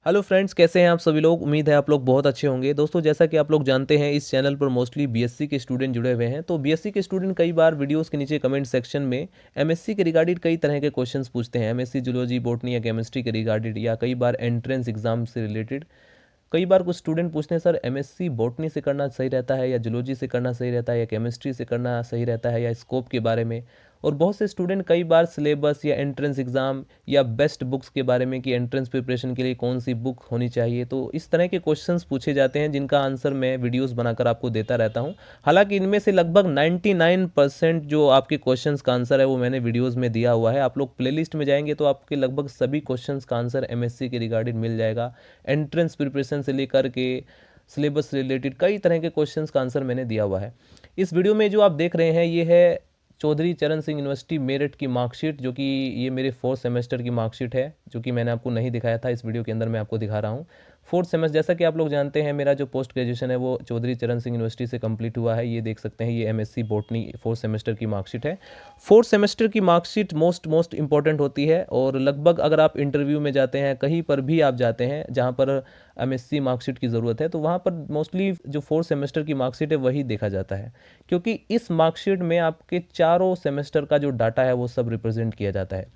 Hello friends, कैसे हैं आप सभी लोग। उम्मीद है आप लोग बहुत अच्छे होंगे। दोस्तों, जैसा कि आप लोग जानते हैं, इस चैनल पर मोस्टली बीएससी के स्टूडेंट जुड़े हुए हैं। तो बीएससी के स्टूडेंट कई बार वीडियोस के नीचे कमेंट सेक्शन में एमएससी के रिगार्डेड कई तरह के क्वेश्चंस पूछते हैं। एमएससी जूलॉजी, बॉटनी या केमिस्ट्री के रिगार्डेड, या कई बार एंट्रेंस एग्जाम से रिलेटेड। कई बार कुछ स्टूडेंट पूछते हैं, सर एमएससी बॉटनी से करना सही रहता है या जूलॉजी से करना सही रहता है या केमिस्ट्री से करना सही रहता है, या स्कोप के बारे में। और बहुत से स्टूडेंट कई बार सिलेबस या एंट्रेंस एग्ज़ाम या बेस्ट बुक्स के बारे में कि एंट्रेंस प्रिपरेशन के लिए कौन सी बुक होनी चाहिए। तो इस तरह के क्वेश्चंस पूछे जाते हैं, जिनका आंसर मैं वीडियोस बनाकर आपको देता रहता हूं। हालांकि इनमें से लगभग 99% जो आपके क्वेश्चंस का आंसर है वो मैंने वीडियोज़ में दिया हुआ है। आप लोग प्लेलिस्ट में जाएंगे तो आपके लगभग सभी क्वेश्चंस का आंसर एमएससी के रिगार्डेड मिल जाएगा। एंट्रेंस प्रिपरेशन से लेकर के सिलेबस रिलेटेड कई तरह के क्वेश्चंस का आंसर मैंने दिया हुआ है। इस वीडियो में जो आप देख रहे हैं ये है चौधरी चरण सिंह यूनिवर्सिटी मेरठ की मार्कशीट, जो कि ये मेरे 4th सेमेस्टर की मार्कशीट है, जो कि मैंने आपको नहीं दिखाया था। इस वीडियो के अंदर मैं आपको दिखा रहा हूँ। 4th सेमेस्टर, जैसा कि आप लोग जानते हैं, मेरा जो पोस्ट ग्रेजुएशन है वो चौधरी चरण सिंह यूनिवर्सिटी से कंप्लीट हुआ है। ये देख सकते हैं, ये एमएससी बॉटनी 4th सेमेस्टर की मार्कशीट है। 4th सेमेस्टर की मार्कशीट मोस्ट इंपॉर्टेंट होती है, और लगभग अगर आप इंटरव्यू में जाते हैं, कहीं पर भी आप जाते हैं जहाँ पर एमएससी मार्कशीट की ज़रूरत है, तो वहाँ पर मोस्टली जो 4th सेमेस्टर की मार्कशीट है वही देखा जाता है, क्योंकि इस मार्कशीट में आपके चारों सेमेस्टर का जो डाटा है वो सब रिप्रेजेंट किया जाता है।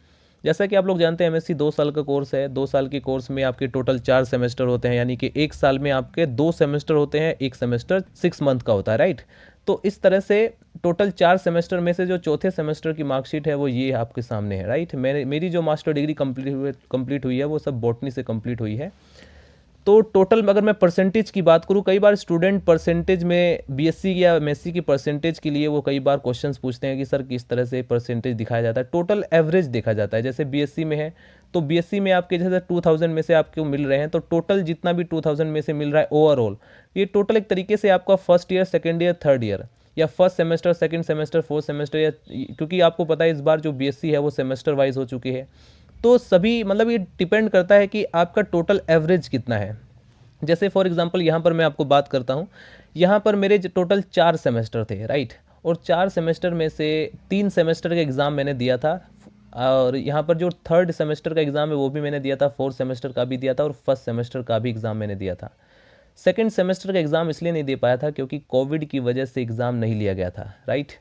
जैसा कि आप लोग जानते हैं, एमएससी 2 साल का कोर्स है। 2 साल के कोर्स में आपके टोटल 4 सेमेस्टर होते हैं, यानी कि एक साल में आपके 2 सेमेस्टर होते हैं। एक सेमेस्टर 6 मंथ का होता है, राइट। तो इस तरह से टोटल 4 सेमेस्टर में से जो चौथे सेमेस्टर की मार्कशीट है वो ये आपके सामने है, राइट। मेरी जो मास्टर डिग्री कंप्लीट हुई है वो सब बॉटनी से कंप्लीट हुई है। तो टोटल अगर मैं परसेंटेज की बात करूँ, कई बार स्टूडेंट परसेंटेज में बीएससी या एमएससी की परसेंटेज के लिए वो कई बार क्वेश्चंस पूछते हैं कि सर किस तरह से परसेंटेज दिखाया जाता है। टोटल एवरेज देखा जाता है। जैसे बीएससी में है तो बीएससी में आपके जैसे 2000 में से आपको मिल रहे हैं, तो टोटल जितना भी 2000 में से मिल रहा है ओवरऑल, ये टोटल एक तरीके से आपका first year, second year, third year, या first semester, second semester, fourth semester, या क्योंकि आपको पता है इस बार जो बीएससी है वो सेमेस्टर वाइज हो चुकी है। तो सभी मतलब ये डिपेंड करता है कि आपका टोटल एवरेज कितना है। जैसे फॉर एग्जांपल यहाँ पर मैं आपको बात करता हूँ, यहाँ पर मेरे टोटल 4 सेमेस्टर थे, राइट। और 4 सेमेस्टर में से 3 सेमेस्टर का एग्ज़ाम मैंने दिया था, और यहाँ पर जो थर्ड सेमेस्टर का एग्ज़ाम है वो भी मैंने दिया था, 4th सेमेस्टर का भी दिया था, और फर्स्ट सेमेस्टर का भी एग्ज़ाम मैंने दिया था। सेकेंड सेमेस्टर का एग्ज़ाम इसलिए नहीं दे पाया था क्योंकि कोविड की वजह से एग्ज़ाम नहीं लिया गया था, राइट।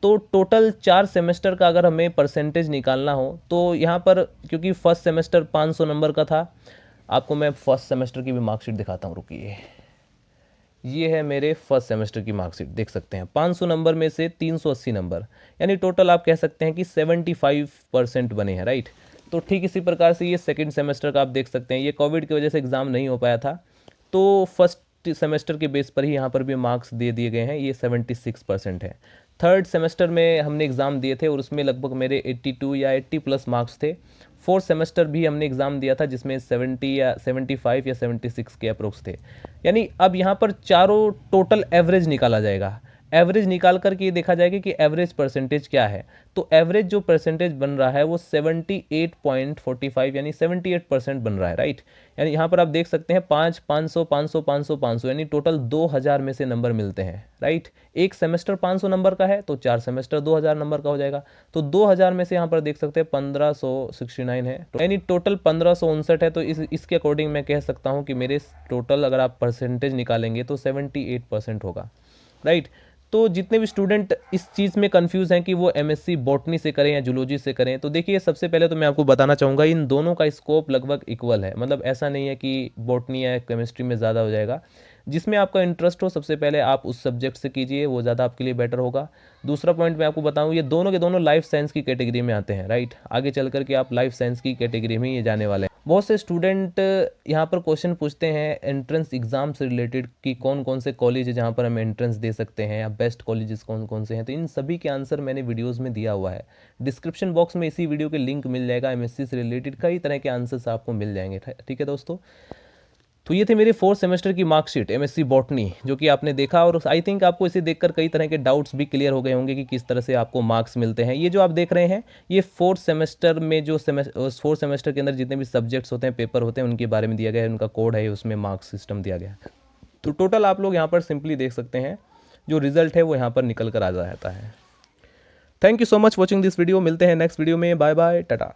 तो टोटल 4 सेमेस्टर का अगर हमें परसेंटेज निकालना हो तो यहाँ पर, क्योंकि फर्स्ट सेमेस्टर 500 नंबर का था, आपको मैं फर्स्ट सेमेस्टर की भी मार्कशीट दिखाता हूँ, रुकिए। ये है मेरे फर्स्ट सेमेस्टर की मार्कशीट, देख सकते हैं 500 नंबर में से 380 नंबर, यानी टोटल आप कह सकते हैं कि 75% बने हैं, राइट। तो ठीक इसी प्रकार से ये सेकंड सेमेस्टर का आप देख सकते हैं, ये कोविड की वजह से एग्ज़ाम नहीं हो पाया था, तो फर्स्ट सेमेस्टर के बेस पर ही यहाँ पर भी मार्क्स दे दिए गए हैं। ये 76% है। थर्ड सेमेस्टर में हमने एग्ज़ाम दिए थे और उसमें लगभग मेरे 82 या 80 प्लस मार्क्स थे। फोर्थ सेमेस्टर भी हमने एग्ज़ाम दिया था जिसमें 70 या 75 या 76 के अप्रोक्स थे। यानी अब यहाँ पर चारों टोटल एवरेज निकाला जाएगा। एवरेज निकाल करके ये देखा जाएगा कि एवरेज परसेंटेज क्या है। तो एवरेज जो परसेंटेज बन रहा है वो 78.45 यानी 78% बन रहा है, राइट। यानी यहाँ पर आप देख सकते हैं 5, 500, 500, 500, 500, यानी टोटल 2000 में से नंबर मिलते हैं, राइट। एक सेमेस्टर 500 नंबर का है तो 4 सेमेस्टर 2000 नंबर का हो जाएगा। तो 2000 में से यहाँ पर देख सकते हैं 1569 है, यानी टोटल 1559 है। तो इसके अकॉर्डिंग मैं कह सकता हूँ कि मेरे टोटल अगर आप परसेंटेज निकालेंगे तो 78% होगा, राइट। तो जितने भी स्टूडेंट इस चीज़ में कंफ्यूज हैं कि वो एमएससी बॉटनी से करें या जूलॉजी से करें, तो देखिए सबसे पहले तो मैं आपको बताना चाहूँगा इन दोनों का स्कोप लगभग इक्वल है। मतलब ऐसा नहीं है कि बॉटनी या केमिस्ट्री में ज़्यादा हो जाएगा। जिसमें आपका इंटरेस्ट हो सबसे पहले आप उस सब्जेक्ट से कीजिए, वो ज़्यादा आपके लिए बेटर होगा। दूसरा पॉइंट मैं आपको बताऊँ, ये दोनों के दोनों लाइफ साइंस की कैटेगरी में आते हैं, राइट। आगे चल करके आप लाइफ साइंस की कैटेगरी में ये जाने वाले हैं। बहुत से स्टूडेंट यहाँ पर क्वेश्चन पूछते हैं एंट्रेंस एग्जाम से रिलेटेड कि कौन कौन से कॉलेज है जहाँ पर हम एंट्रेंस दे सकते हैं, या बेस्ट कॉलेजेस कौन कौन से हैं। तो इन सभी के आंसर मैंने वीडियोस में दिया हुआ है। डिस्क्रिप्शन बॉक्स में इसी वीडियो के लिंक मिल जाएगा। एमएससी से रिलेटेड कई तरह के आंसर्स आपको मिल जाएंगे, ठीक है दोस्तों। तो ये थे मेरे 4th सेमेस्टर की मार्कशीट एमएससी बॉटनी, जो कि आपने देखा, और आई थिंक आपको इसे देखकर कई तरह के डाउट्स भी क्लियर हो गए होंगे कि किस तरह से आपको मार्क्स मिलते हैं। ये जो आप देख रहे हैं ये 4th सेमेस्टर में जो 4th सेमेस्टर के अंदर जितने भी सब्जेक्ट्स होते हैं, पेपर होते हैं, उनके बारे में दिया गया है, उनका कोड है, उसमें मार्क्स सिस्टम दिया गया है। तो टोटल आप लोग यहाँ पर सिंपली देख सकते हैं जो रिजल्ट है वो यहाँ पर निकल कर आ जाता है। Thank you so much watching this video. मिलते हैं नेक्स्ट वीडियो में। Bye bye, Tata.